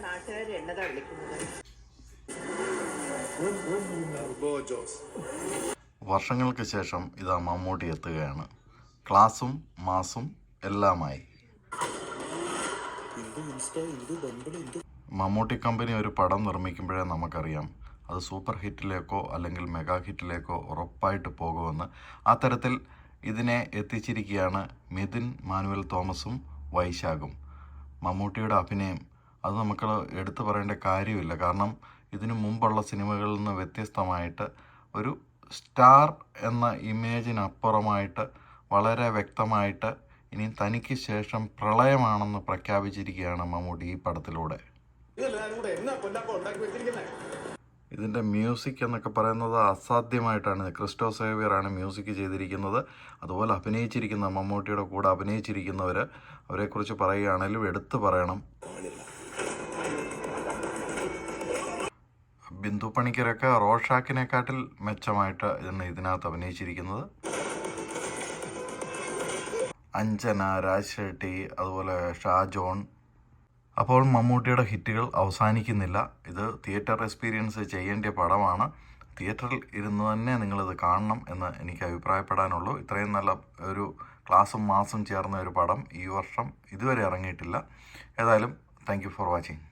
നാട്ടുകാർ എന്നതാ വിളിക്കുന്നത്. വർഷങ്ങൾക്ക് ശേഷം ഇതാ മമ്മൂട്ടി എത്തുകയാണ്. ക്ലാസും മാസും എല്ലാമായി. മമ്മൂട്ടി കമ്പനി ഒരു പടം നിർമ്മിക്കുമ്പോഴേ നമുക്കറിയാം അത് സൂപ്പർ ഹിറ്റിലേക്കോ അല്ലെങ്കിൽ മെഗാ ഹിറ്റിലേക്കോ ഉറപ്പായിട്ട് പോകുമെന്ന്. ആ തരത്തിൽ ഇതിനെ എത്തിച്ചിരിക്കുകയാണ് മിഥുൻ മാനുവൽ തോമസും വൈശാഖും. മമ്മൂട്ടിയുടെ അഭിനയം അത് നമുക്ക് എടുത്തു പറയേണ്ട കാര്യമില്ല. കാരണം ഇതിനു മുമ്പുള്ള സിനിമകളിൽ നിന്ന് വ്യത്യസ്തമായിട്ട് ഒരു സ്റ്റാർ എന്ന ഇമേജിനപ്പുറമായിട്ട് വളരെ വ്യക്തമായിട്ട് ഇനി തനിക്ക് ശേഷം പ്രളയമാണെന്ന് പ്രഖ്യാപിച്ചിരിക്കുകയാണ് മമ്മൂട്ടി ഈ പടത്തിലൂടെ. ഇതിൻ്റെ മ്യൂസിക് എന്നൊക്കെ പറയുന്നത് അസാധ്യമായിട്ടാണ്. ക്രിസ്റ്റോ സേവ്യറാണ് മ്യൂസിക് ചെയ്തിരിക്കുന്നത്. അതുപോലെ അഭിനയിച്ചിരിക്കുന്ന മമ്മൂട്ടിയുടെ കൂടെ അഭിനയിച്ചിരിക്കുന്നവർ, അവരെക്കുറിച്ച് പറയുകയാണെങ്കിലും എടുത്തു പറയണം. ബിന്ദു പണിക്കരൊക്കെ റോഷാക്കിനെക്കാട്ടിൽ മെച്ചമായിട്ട് ഇതിനകത്ത് അഭിനയിച്ചിരിക്കുന്നത്. അഞ്ജന, രാജ് ഷെട്ടി, അതുപോലെ ഷാജോൺ. അപ്പോൾ മമ്മൂട്ടിയുടെ ഹിറ്റുകൾ അവസാനിക്കുന്നില്ല. ഇത് തിയേറ്റർ എക്സ്പീരിയൻസ് ചെയ്യേണ്ട പടമാണ്. തിയേറ്ററിൽ ഇരുന്ന് തന്നെ നിങ്ങളിത് കാണണം എന്ന് എനിക്ക് അഭിപ്രായപ്പെടാനുള്ളൂ. ഇത്രയും നല്ല ഒരു ക്ലാസും മാസും ചേർന്ന ഒരു പടം ഈ വർഷം ഇതുവരെ ഇറങ്ങിയിട്ടില്ല. ഏതായാലും താങ്ക് യു ഫോർ വാച്ചിങ്.